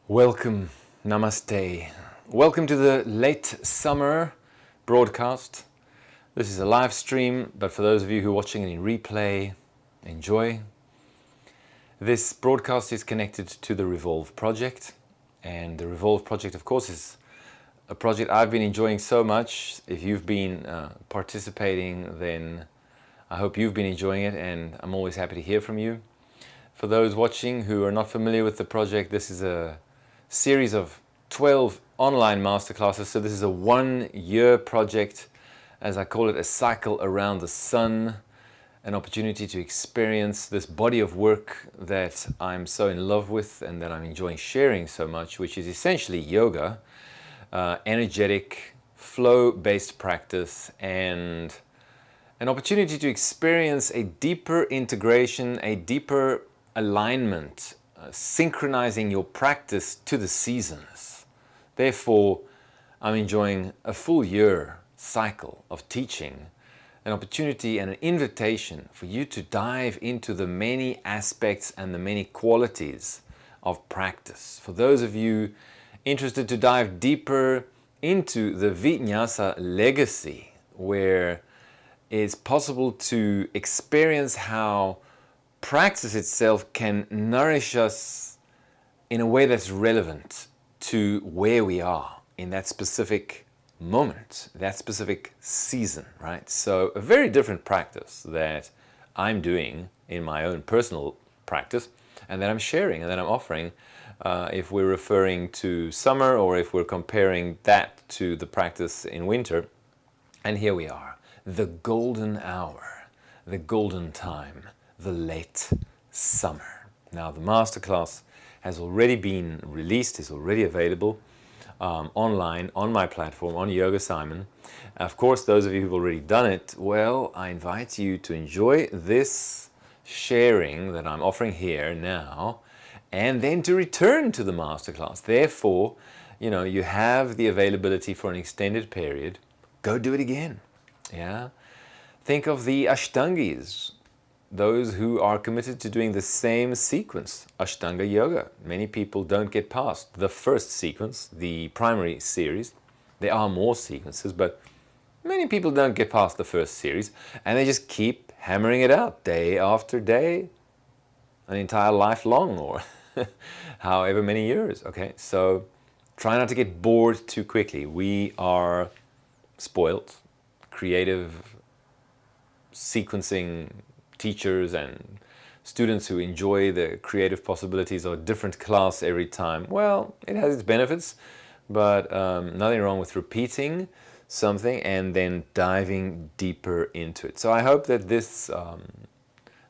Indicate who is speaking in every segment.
Speaker 1: Welcome, namaste. Welcome to the late summer broadcast. This is a live stream, but for those of you who are watching it in replay, enjoy. This broadcast is connected to the Revolve project, and the Revolve project, of course, is a project I've been enjoying so much. If you've been participating, then I hope you've been enjoying it, and I'm always happy to hear from you. For those watching who are not familiar with the project, this is a series of 12 online masterclasses. So this is a 1-year project, as I call it, a cycle around the sun, an opportunity to experience this body of work that I'm so in love with and that I'm enjoying sharing so much, which is essentially yoga, energetic, flow-based practice, and an opportunity to experience a deeper integration, a deeper alignment, synchronizing your practice to the seasons. Therefore, I'm enjoying a full year cycle of teaching, an opportunity and an invitation for you to dive into the many aspects and the many qualities of practice. For those of you interested to dive deeper into the Vinyasa legacy, where it's possible to experience how practice itself can nourish us in a way that's relevant to where we are in that specific moment, that specific season, right? So a very different practice that I'm doing in my own personal practice and that I'm sharing and that I'm offering, if we're referring to summer or if we're comparing that to the practice in winter. And here we are, the golden hour, the golden time, the late summer. Now the masterclass has already been released, is already available online on my platform, on yogasimon. Of course, those of you who've already done it, well, I invite you to enjoy this sharing that I'm offering here now, and then to return to the masterclass. Therefore, you have the availability for an extended period. Go do it again. Yeah. Think of the Ashtangis, those who are committed to doing the same sequence, Ashtanga Yoga. Many people don't get past the first sequence, the primary series. There are more sequences, but many people don't get past the first series, and they just keep hammering it out day after day, an entire life long, or however many years, okay? So try not to get bored too quickly. We are spoiled, creative, sequencing teachers and students who enjoy the creative possibilities of a different class every time. Well, it has its benefits, but nothing wrong with repeating something and then diving deeper into it. So I hope that this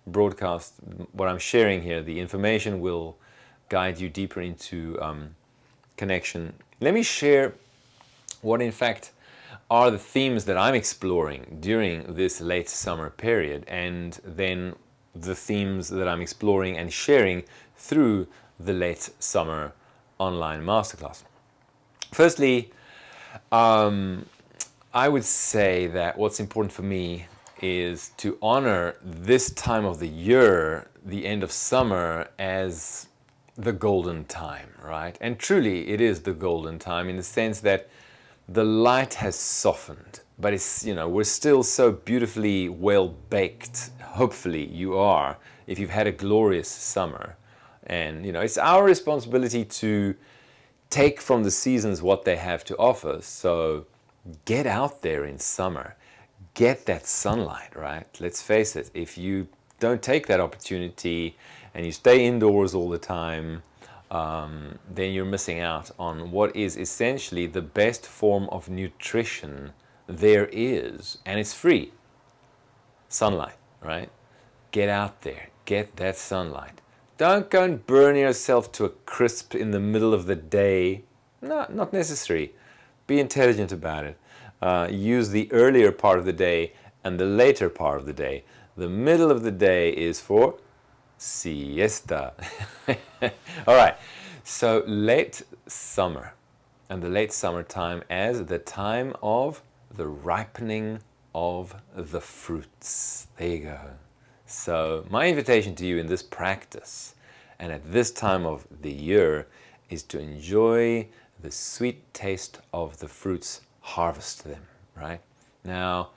Speaker 1: broadcast, what I'm sharing here, the information will guide you deeper into connection. Let me share what in fact are the themes that I'm exploring during this late summer period, and then the themes that I'm exploring and sharing through the Late Summer Online Masterclass. Firstly, I would say that what's important for me is to honor this time of the year, the end of summer, as the golden time, right? And truly it is the golden time in the sense that the light has softened, but it's, we're still so beautifully well baked. Hopefully you are, if you've had a glorious summer. And, it's our responsibility to take from the seasons what they have to offer. So get out there in summer, get that sunlight, right? Let's face it, if you don't take that opportunity and you stay indoors all the time, then you're missing out on what is essentially the best form of nutrition there is, and it's free. Sunlight, right? Get out there, get that sunlight. Don't go and burn yourself to a crisp in the middle of the day. No, not necessary. Be intelligent about it. Use the earlier part of the day and the later part of the day. The middle of the day is for siesta. All right, so late summer, and the late summer time as the time of the ripening of the fruits. There you go. So my invitation to you in this practice and at this time of the year is to enjoy the sweet taste of the fruits, harvest them, right? Now,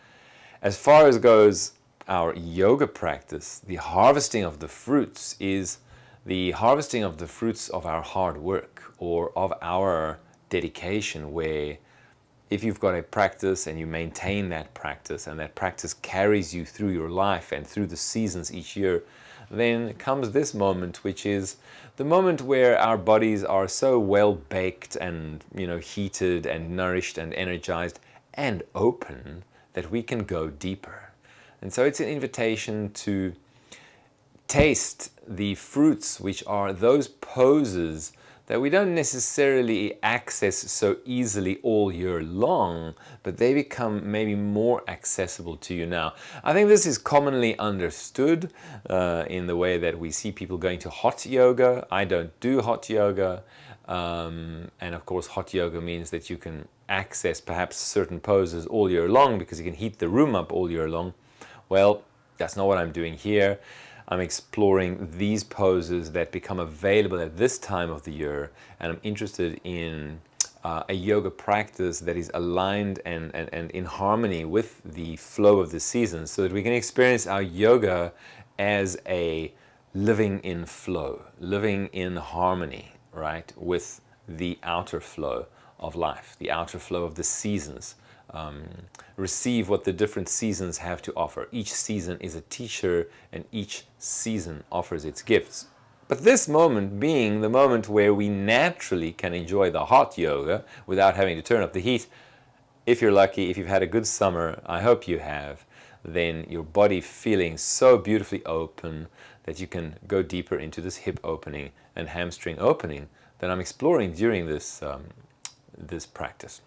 Speaker 1: as far as goes our yoga practice, the harvesting of the fruits is the harvesting of the fruits of our hard work or of our dedication, where if you've got a practice and you maintain that practice and that practice carries you through your life and through the seasons each year, then comes this moment, which is the moment where our bodies are so well baked and heated and nourished and energized and open that we can go deeper. And so it's an invitation to taste the fruits, which are those poses that we don't necessarily access so easily all year long, but they become maybe more accessible to you now. I think this is commonly understood in the way that we see people going to hot yoga. I don't do hot yoga. And of course, hot yoga means that you can access perhaps certain poses all year long because you can heat the room up all year long. Well, that's not what I'm doing here. I'm exploring these poses that become available at this time of the year, and I'm interested in a yoga practice that is aligned and in harmony with the flow of the seasons, so that we can experience our yoga as a living in flow, living in harmony, right, with the outer flow of life, the outer flow of the seasons. Receive what the different seasons have to offer. Each season is a teacher, and each season offers its gifts. But this moment being the moment where we naturally can enjoy the hot yoga without having to turn up the heat. If you're lucky, if you've had a good summer, I hope you have, then your body feeling so beautifully open that you can go deeper into this hip opening and hamstring opening that I'm exploring during this this practice.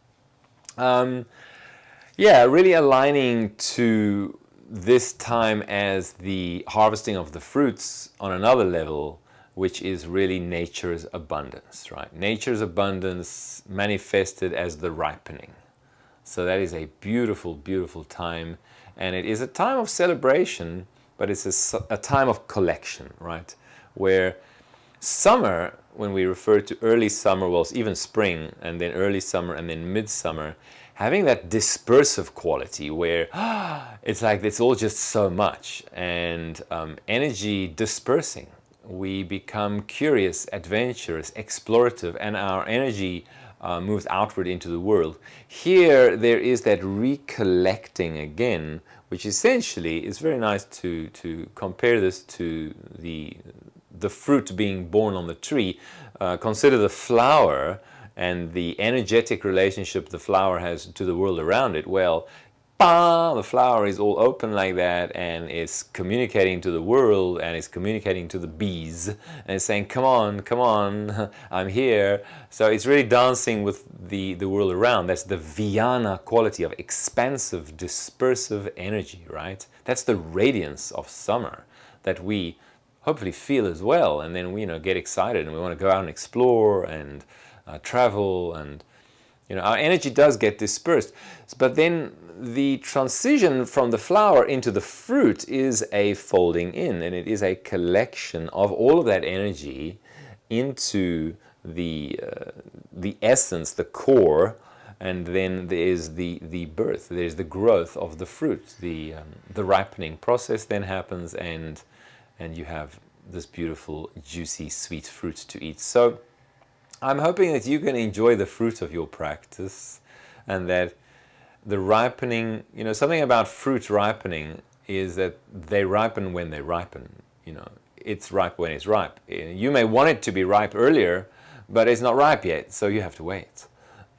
Speaker 1: Really aligning to this time as the harvesting of the fruits on another level, which is really nature's abundance, right? Nature's abundance manifested as the ripening. So that is a beautiful, beautiful time, and it is a time of celebration, but it's a time of collection, right? Where summer, when we refer to early summer, well, it's even spring, and then early summer, and then midsummer, having that dispersive quality where it's like it's all just so much, and energy dispersing. We become curious, adventurous, explorative, and our energy moves outward into the world. Here, there is that recollecting again, which essentially is very nice to compare this to the fruit being born on the tree. Consider the flower and the energetic relationship the flower has to the world around it. Well, the flower is all open like that and is communicating to the world, and is communicating to the bees, and it's saying, come on, I'm here. So it's really dancing with the world around. That's the Vijnana quality of expansive, dispersive energy, right? That's the radiance of summer that we hopefully feel as well, and then we get excited and we want to go out and explore and travel, and our energy does get dispersed. But then the transition from the flower into the fruit is a folding in, and it is a collection of all of that energy into the essence, the core, and then there is the birth, there's the growth of the fruit, the ripening process then happens, and you have this beautiful, juicy, sweet fruit to eat. So I'm hoping that you can enjoy the fruit of your practice, and that the ripening, something about fruit ripening is that they ripen when they ripen. It's ripe when it's ripe. You may want it to be ripe earlier, but it's not ripe yet, so you have to wait.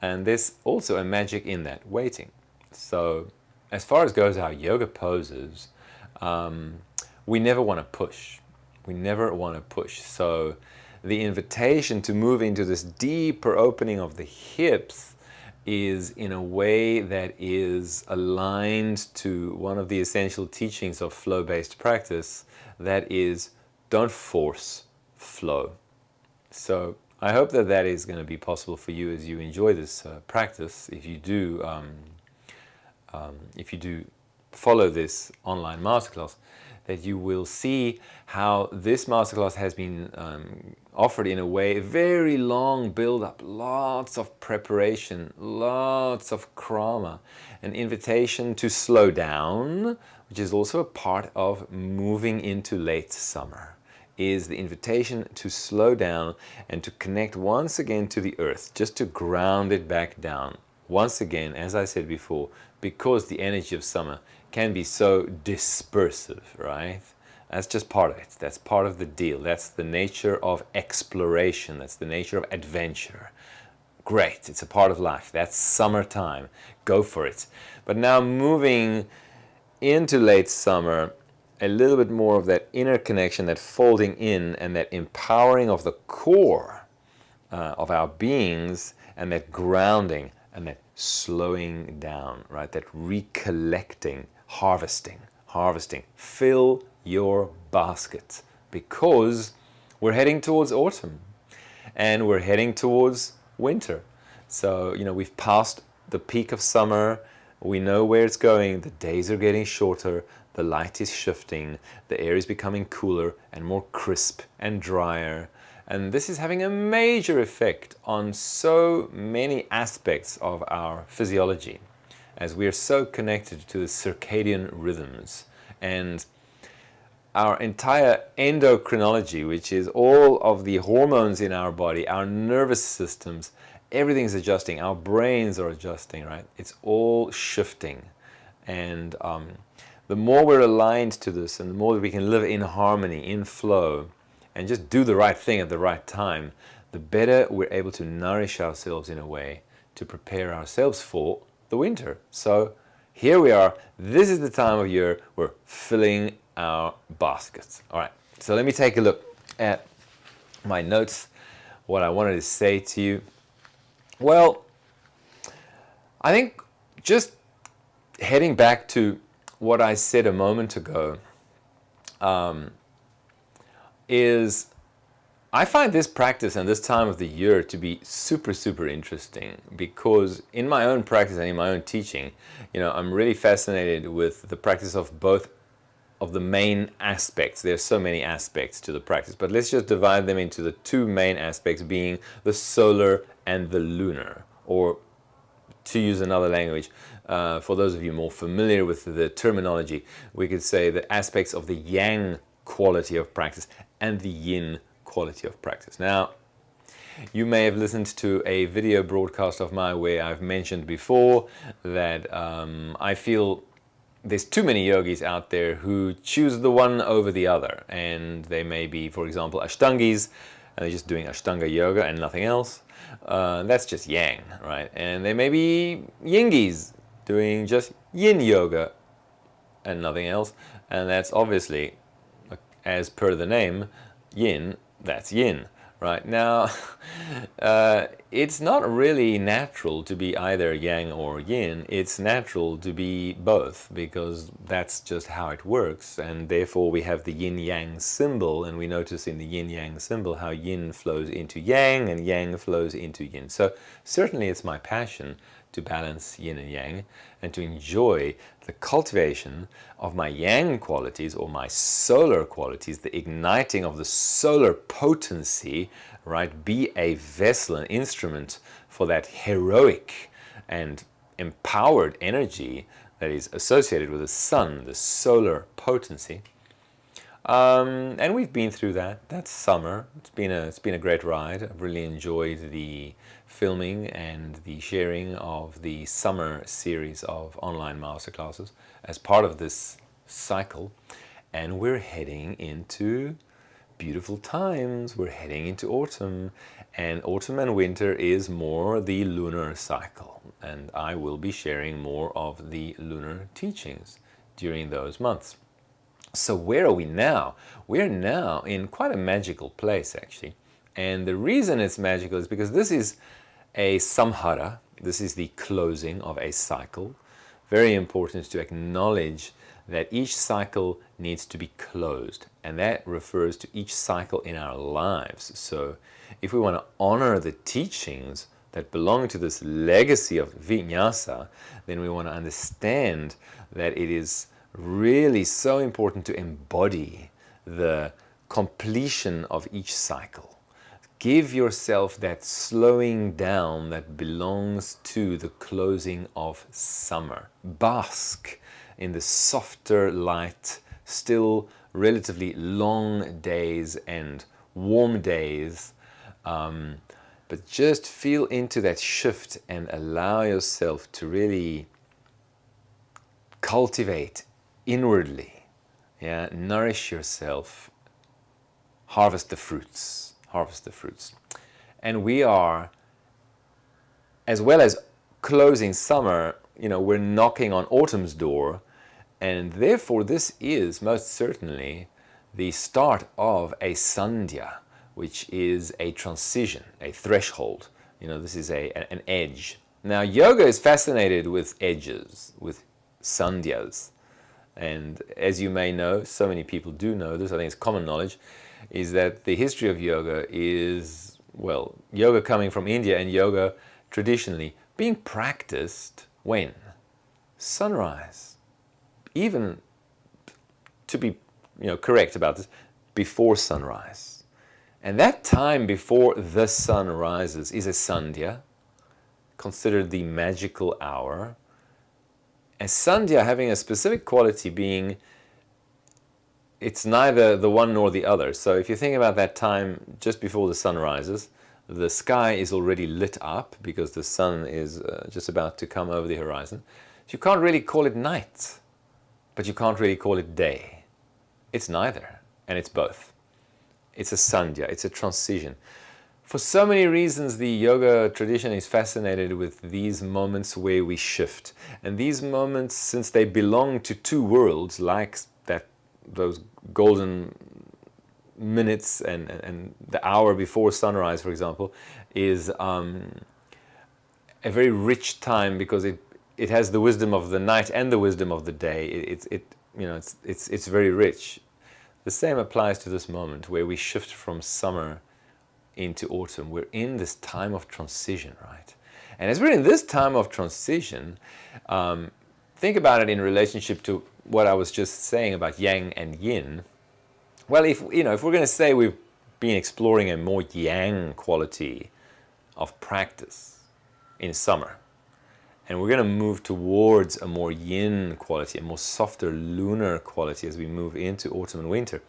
Speaker 1: And there's also a magic in that waiting. So as far as goes our yoga poses, we never want to push. We never want to push. So the invitation to move into this deeper opening of the hips is in a way that is aligned to one of the essential teachings of flow-based practice, that is, don't force flow. So I hope that that is going to be possible for you as you enjoy this practice. If you do follow this online masterclass, that you will see how this masterclass has been offered in a way, a very long build-up, lots of preparation, lots of krama, an invitation to slow down, which is also a part of moving into late summer, is the invitation to slow down and to connect once again to the earth, just to ground it back down. Once again, as I said before, because the energy of summer can be so dispersive, right? That's just part of it. That's part of the deal. That's the nature of exploration. That's the nature of adventure. Great, it's a part of life. That's summertime. Go for it. But now moving into late summer, a little bit more of that inner connection, that folding in and that empowering of the core of our beings, and that grounding and that slowing down, right? That recollecting, harvesting. Fill your basket, because we're heading towards autumn and we're heading towards winter. So, we've passed the peak of summer. We know where it's going. The days are getting shorter. The light is shifting. The air is becoming cooler and more crisp and drier. And this is having a major effect on so many aspects of our physiology, as we are so connected to the circadian rhythms. And our entire endocrinology, which is all of the hormones in our body, our nervous systems, everything's adjusting. Our brains are adjusting, right? It's all shifting. And the more we're aligned to this, and the more that we can live in harmony, in flow, and just do the right thing at the right time, the better we're able to nourish ourselves in a way to prepare ourselves for the winter. So here we are. This is the time of year we're filling our baskets. All right, so let me take a look at my notes, what I wanted to say to you. Well, I think just heading back to what I said a moment ago, is I find this practice and this time of the year to be super, super interesting, because in my own practice and in my own teaching, I'm really fascinated with the practice of both of the main aspects. There's so many aspects to the practice, but let's just divide them into the two main aspects, being the solar and the lunar, or to use another language, for those of you more familiar with the terminology, we could say the aspects of the yang quality of practice and the yin quality of practice. Now, you may have listened to a video broadcast of mine where I've mentioned before that I feel there's too many yogis out there who choose the one over the other, and they may be, for example, Ashtangis, and they're just doing Ashtanga yoga and nothing else. That's just yang, right? And they may be Yingis, doing just yin yoga and nothing else, and that's obviously, as per the name, yin, that's yin, right? Now, it's not really natural to be either yang or yin. It's natural to be both, because that's just how it works, and therefore we have the yin-yang symbol, and we notice in the yin-yang symbol how yin flows into yang and yang flows into yin. So certainly it's my passion to balance yin and yang, and to enjoy the cultivation of my yang qualities, or my solar qualities, the igniting of the solar potency, right? Be a vessel, an instrument for that heroic and empowered energy that is associated with the sun, the solar potency. And we've been through that. That's summer. It's been a great ride. I've really enjoyed the filming and the sharing of the summer series of online masterclasses as part of this cycle. And we're heading into beautiful times. We're heading into autumn, and autumn and winter is more the lunar cycle. And I will be sharing more of the lunar teachings during those months. So where are we now? We're now in quite a magical place, actually. And the reason it's magical is because this is a samhara. This is the closing of a cycle. Very important to acknowledge that each cycle needs to be closed, and that refers to each cycle in our lives. So if we want to honor the teachings that belong to this legacy of vinyasa, then we want to understand that it is really so important to embody the completion of each cycle. Give yourself that slowing down that belongs to the closing of summer. Bask in the softer light, still relatively long days and warm days, but just feel into that shift and allow yourself to really cultivate inwardly, nourish yourself, harvest the fruits. And we are, as well as closing summer, we're knocking on autumn's door, and therefore this is most certainly the start of a sandhya, which is a transition, a threshold. This is an edge. Now, yoga is fascinated with edges, with sandhyas. And as you may know, so many people do know this, I think it's common knowledge, is that the history of yoga is, yoga coming from India, and yoga traditionally being practiced when? Sunrise. Even, to be correct about this, before sunrise. And that time before the sun rises is a sandhya, considered the magical hour. And sandhya having a specific quality being, it's neither the one nor the other. So if you think about that time just before the sun rises, the sky is already lit up because the sun is just about to come over the horizon. So you can't really call it night, but you can't really call it day. It's neither, and it's both. It's a sandhya, it's a transition. For so many reasons, the yoga tradition is fascinated with these moments where we shift. And these moments, since they belong to two worlds, like those golden minutes and the hour before sunrise, for example, is a very rich time because it has the wisdom of the night and the wisdom of the day. It's very rich. The same applies to this moment where we shift from summer into autumn. We're in this time of transition, right? And as we're in this time of transition, think about it in relationship to what I was just saying about yang and yin. Well, if we're going to say we've been exploring a more yang quality of practice in summer, and we're going to move towards a more yin quality, a more softer lunar quality as we move into autumn and winter.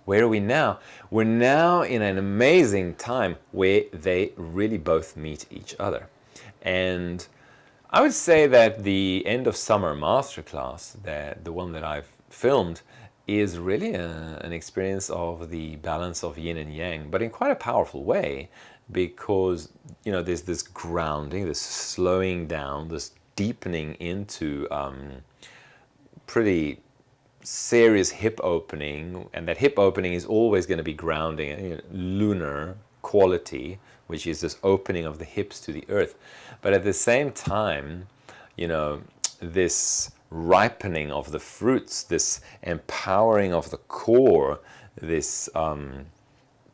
Speaker 1: Where are we now? We're now in an amazing time where they really both meet each other. And I would say that the End of Summer Masterclass, the one that I've filmed, is really an experience of the balance of yin and yang, but in quite a powerful way, because there's this grounding, this slowing down, this deepening into pretty serious hip opening, and that hip opening is always going to be grounding, lunar quality, which is this opening of the hips to the earth. But at the same time, this ripening of the fruits, this empowering of the core, this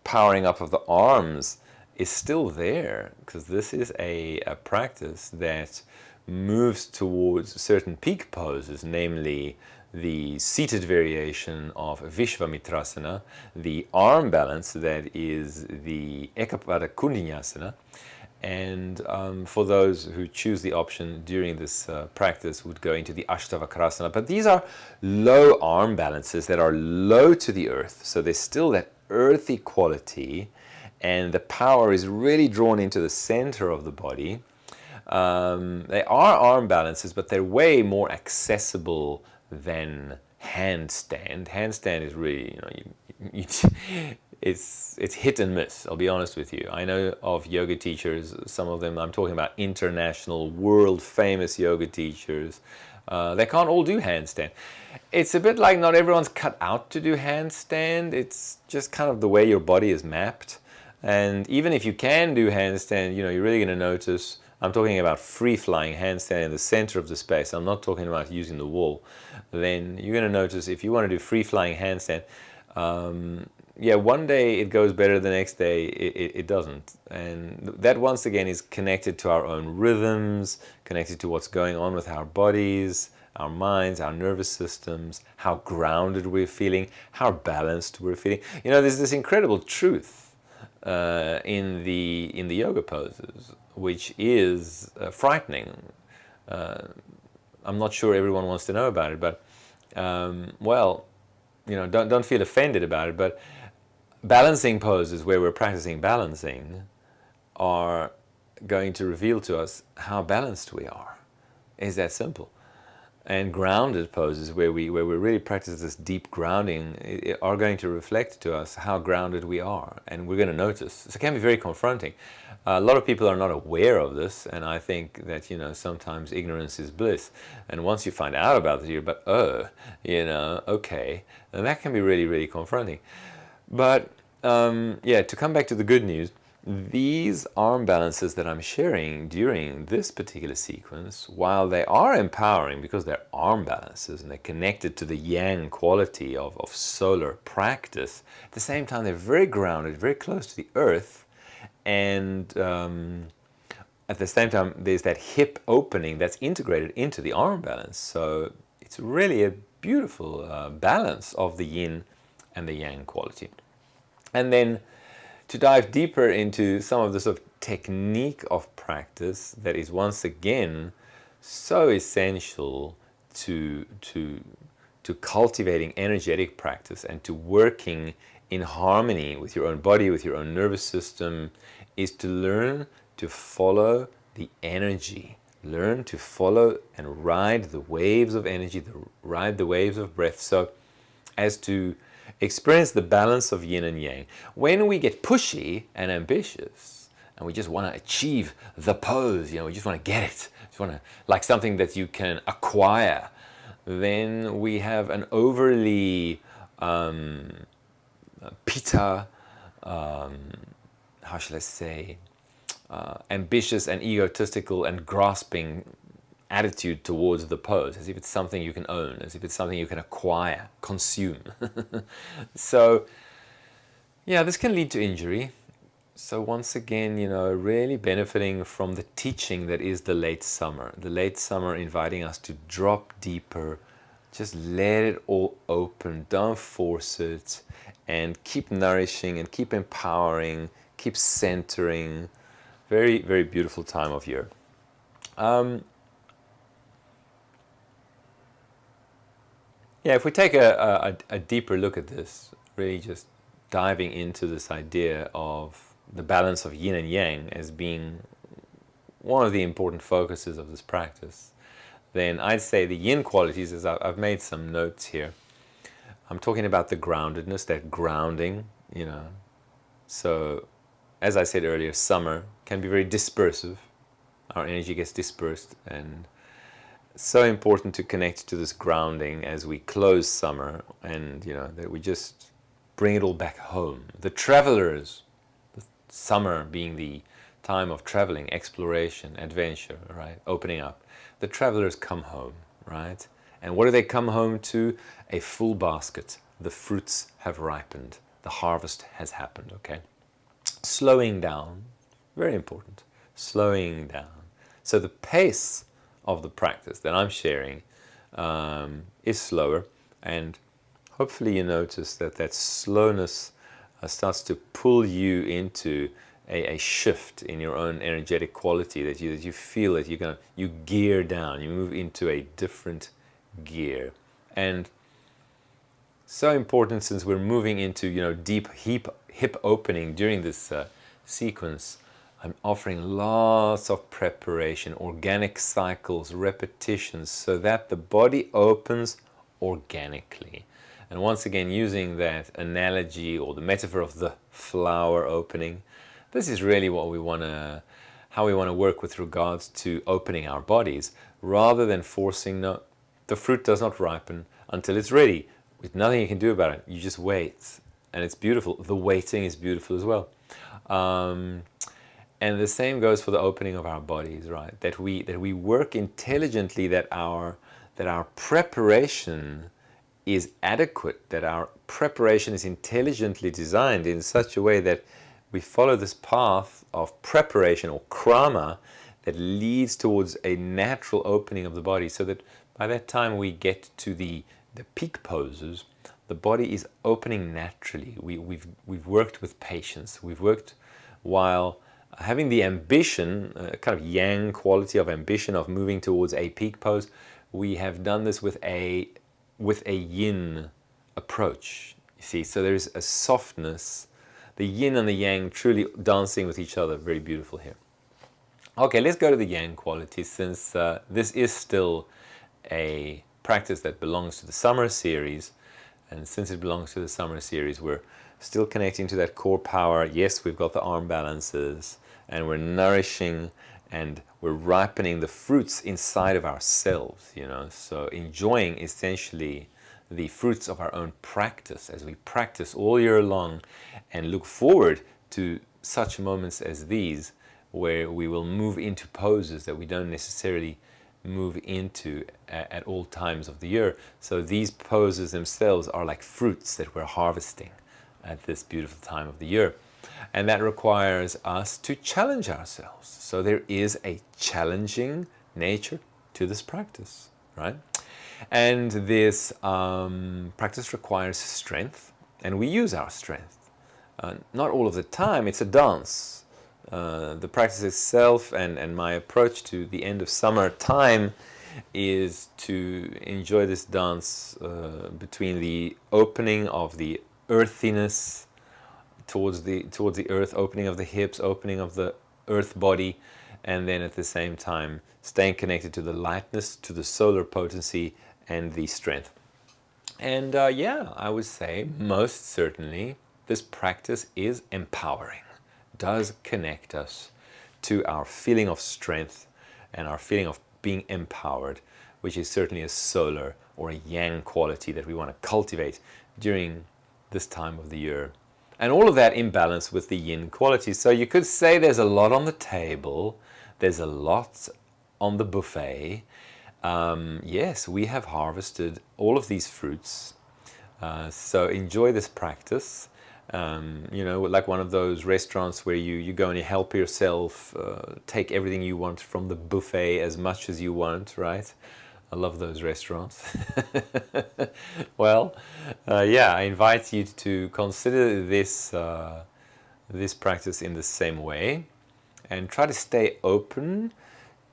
Speaker 1: powering up of the arms is still there, because this is a practice that moves towards certain peak poses, namely the seated variation of Vishvamitrasana, the arm balance that is the Ekapada Kundinyasana, and for those who choose the option during this practice would go into the Ashtavakrasana. But these are low arm balances that are low to the earth, so there's still that earthy quality, and the power is really drawn into the center of the body. They are arm balances, but they're way more accessible than handstand. Handstand is really, it's hit and miss, I'll be honest with you. I know of yoga teachers, some of them, I'm talking about international, world famous yoga teachers, they can't all do handstand. It's a bit like not everyone's cut out to do handstand. It's just kind of the way your body is mapped. And even if you can do handstand, you're really going to notice, I'm talking about free-flying handstand in the center of the space. I'm not talking about using the wall. Then you're going to notice if you want to do free-flying handstand, one day it goes better, the next day it doesn't. And that once again is connected to our own rhythms, connected to what's going on with our bodies, our minds, our nervous systems, how grounded we're feeling, how balanced we're feeling. You know, there's this incredible truth in the yoga poses, which is frightening. I'm not sure everyone wants to know about it, but well, you know, don't feel offended about it. But balancing poses where we're practicing balancing are going to reveal to us how balanced we are. It's that simple. And grounded poses where we really practice this deep grounding are going to reflect to us how grounded we are, and we're going to notice. So it can be very confronting. A lot of people are not aware of this, and I think that, you know, sometimes ignorance is bliss. And once you find out about it, you're but you know, okay, and that can be really, really confronting. But yeah, to come back to the good news, these arm balances that I'm sharing during this particular sequence, while they are empowering because they're arm balances and they're connected to the yang quality of solar practice, at the same time they're very grounded, very close to the earth, and at the same time there's that hip opening that's integrated into the arm balance. So it's really a beautiful balance of the yin and the yang quality. And then to dive deeper into some of the sort of technique of practice that is once again so essential to cultivating energetic practice and to working in harmony with your own body, with your own nervous system, is to learn to follow the energy. Learn to follow and ride the waves of energy, ride the waves of breath, so as to experience the balance of yin and yang. When we get pushy and ambitious and we just want to achieve the pose, you know, we just want to get it, just want to, like something that you can acquire, then we have an overly pitta, how shall I say, ambitious and egotistical and grasping attitude towards the pose, as if it's something you can own, as if it's something you can acquire, consume. So, yeah, this can lead to injury. So once again, you know, really benefiting from the teaching that is the late summer. The late summer inviting us to drop deeper, just let it all open, don't force it, and keep nourishing and keep empowering, keep centering. Very, very beautiful time of year. Yeah, if we take a deeper look at this, really just diving into this idea of the balance of yin and yang as being one of the important focuses of this practice, then I'd say the yin qualities, as I've made some notes here, I'm talking about the groundedness, that grounding, you know. So, as I said earlier, summer can be very dispersive. Our energy gets dispersed, and so important to connect to this grounding as we close summer, and, you know, that we just bring it all back home. The travelers, the summer being the time of traveling, exploration, adventure, right, opening up. The travelers come home, right? And what do they come home to? A full basket. The fruits have ripened. The harvest has happened, okay? Slowing down, very important, slowing down. So the pace of the practice that I'm sharing is slower, and hopefully you notice that that slowness starts to pull you into a shift in your own energetic quality, that you feel that you gear down, you move into a different gear. And so important, since we're moving into, you know, deep hip opening during this sequence. I'm offering lots of preparation, organic cycles, repetitions, so that the body opens organically. And once again, using that analogy or the metaphor of the flower opening, this is really what we want to, how we want to work with regards to opening our bodies, rather than forcing. No, the fruit does not ripen until it's ready. With nothing you can do about it, you just wait, and it's beautiful. The waiting is beautiful as well. And the same goes for the opening of our bodies, right? That we work intelligently, that our preparation is adequate, that our preparation is intelligently designed in such a way that we follow this path of preparation or krama that leads towards a natural opening of the body, so that By that time we get to the peak poses, the body is opening naturally. We've worked with patience. We've worked while having the ambition, kind of yang quality of ambition of moving towards a peak pose. We have done this with a yin approach. You see, so there's a softness, the yin and the yang truly dancing with each other. Very beautiful here. Okay, let's go to the yang quality, since this is still a practice that belongs to the summer series. And since it belongs to the summer series, we're still connecting to that core power. Yes, we've got the arm balances, and we're nourishing and we're ripening the fruits inside of ourselves, you know. So enjoying essentially the fruits of our own practice as we practice all year long, and look forward to such moments as these, where we will move into poses that we don't necessarily move into at all times of the year. So these poses themselves are like fruits that we're harvesting at this beautiful time of the year. And that requires us to challenge ourselves. So there is a challenging nature to this practice, right? And this practice requires strength, and we use our strength. Not all of the time, it's a dance. The practice itself and my approach to the end of summer time is to enjoy this dance between the opening of the earthiness towards the earth, opening of the hips, opening of the earth body, and then at the same time staying connected to the lightness, to the solar potency and the strength. And yeah, I would say most certainly this practice is empowering, does connect us to our feeling of strength and our feeling of being empowered, which is certainly a solar or a yang quality that we want to cultivate during this time of the year. And all of that in balance with the yin quality. So you could say there's a lot on the table, there's a lot on the buffet. Yes, we have harvested all of these fruits. So enjoy this practice. You know, like one of those restaurants where you go and you help yourself, take everything you want from the buffet as much as you want, right? I love those restaurants. Well, yeah, I invite you to consider this practice in the same way, and try to stay open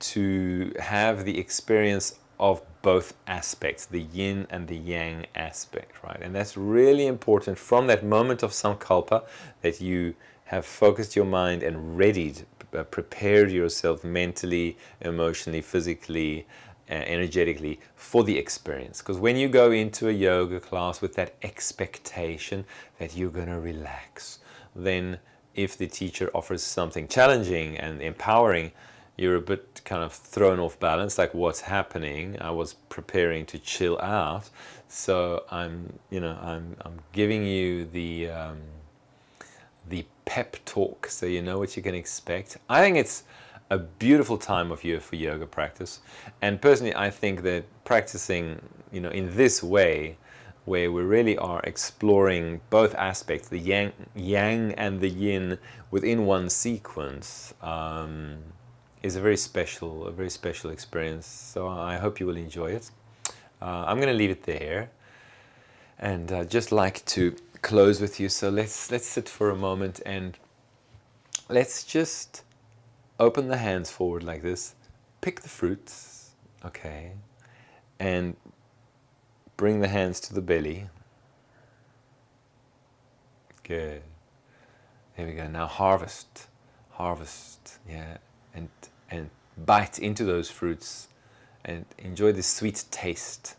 Speaker 1: to have the experience of both aspects, the yin and the yang aspect, right? And that's really important from that moment of sankalpa, that you have focused your mind and readied, prepared yourself mentally, emotionally, physically, energetically for the experience. Because when you go into a yoga class with that expectation that you're going to relax, then if the teacher offers something challenging and empowering, you're a bit kind of thrown off balance, like what's happening? I was preparing to chill out, so I'm giving you the pep talk, so you know what you can expect. I think it's a beautiful time of year for yoga practice, and personally I think that practicing, you know, in this way, where we really are exploring both aspects, the yang and the yin within one sequence, is a very special experience. So I hope you will enjoy it. I'm going to leave it there, and just like to close with you. So let's sit for a moment and let's just open the hands forward like this, pick the fruits, okay, and bring the hands to the belly. Good. There we go. Now harvest, yeah, and bite into those fruits and enjoy the sweet taste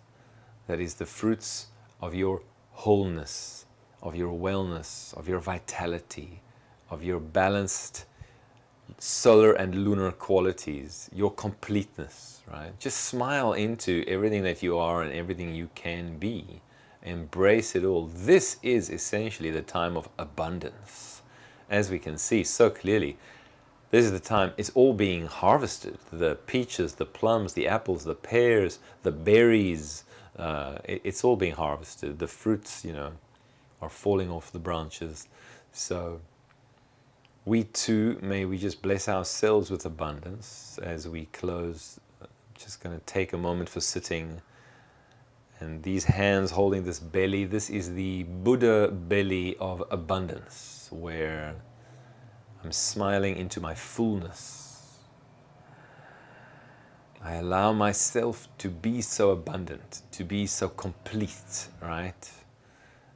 Speaker 1: that is the fruits of your wholeness, of your wellness, of your vitality, of your balanced solar and lunar qualities, your completeness, right? Just smile into everything that you are and everything you can be. Embrace it all. This is essentially the time of abundance. As we can see so clearly, this is the time it's all being harvested. The peaches, the plums, the apples, the pears, the berries, it's all being harvested. The fruits, you know, are falling off the branches. So we too, may we just bless ourselves with abundance as we close Just going to take a moment for sitting. And these hands holding this belly, this is the Buddha belly of abundance, where I'm smiling into my fullness. I allow myself to be so abundant, to be so complete, right?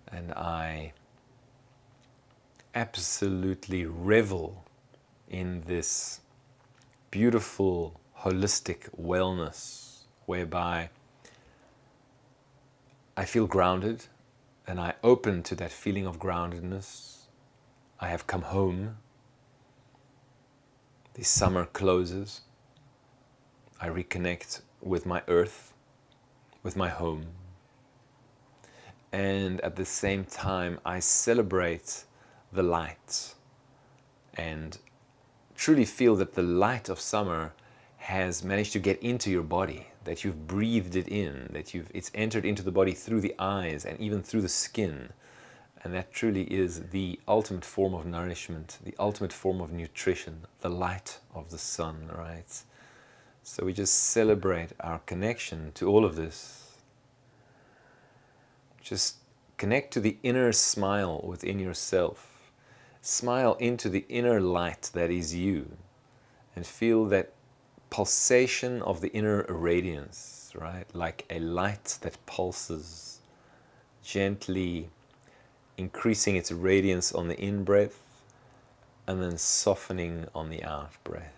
Speaker 1: And I absolutely revel in this beautiful, holistic wellness, whereby I feel grounded and I open to that feeling of groundedness. I have come home. The summer closes. I reconnect with my earth, with my home. And at the same time, I celebrate the light and truly feel that the light of summer has managed to get into your body, that you've breathed it in, that it's entered into the body through the eyes and even through the skin. And that truly is the ultimate form of nourishment, the ultimate form of nutrition, the light of the sun, right? So we just celebrate our connection to all of this. Just connect to the inner smile within yourself. Smile into the inner light that is you, and feel that pulsation of the inner radiance, right? Like a light that pulses, gently increasing its radiance on the in-breath and then softening on the out-breath.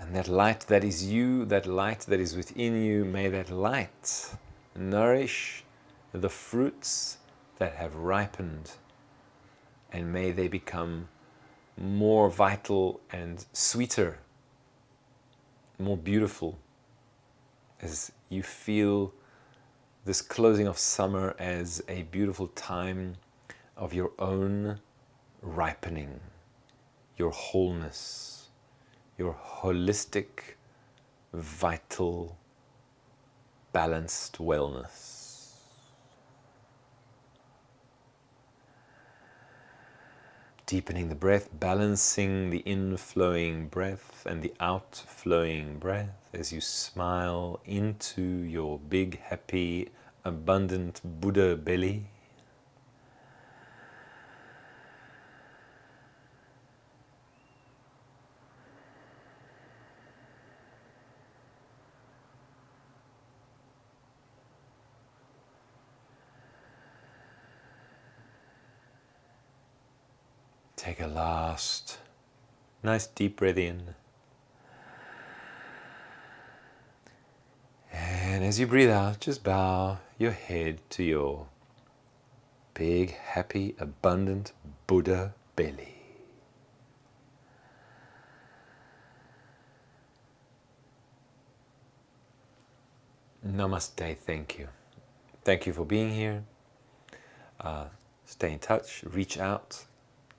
Speaker 1: And that light that is you, that light that is within you, may that light nourish the fruits that have ripened, and may they become more vital and sweeter, more beautiful, as you feel this closing of summer as a beautiful time of your own ripening, your wholeness, your holistic, vital, balanced wellness. Deepening the breath, balancing the inflowing breath and the outflowing breath as you smile into your big, happy, abundant Buddha belly. Take a last nice deep breath in. And as you breathe out, just bow your head to your big, happy, abundant Buddha belly. Namaste, thank you. Thank you for being here. Stay in touch, reach out.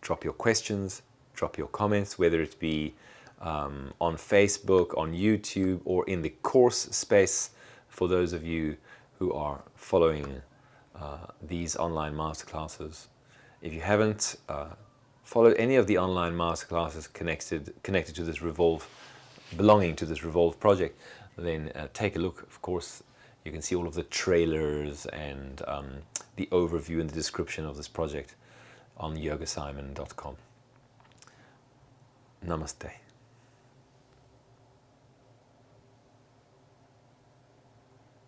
Speaker 1: Drop your questions, drop your comments, whether it be on Facebook, on YouTube, or in the course space for those of you who are following these online masterclasses. If you haven't followed any of the online masterclasses connected to this Revolve, belonging to this Revolve project, then take a look. Of course, you can see all of the trailers and the overview and the description of this project on yogasimon.com. Namaste.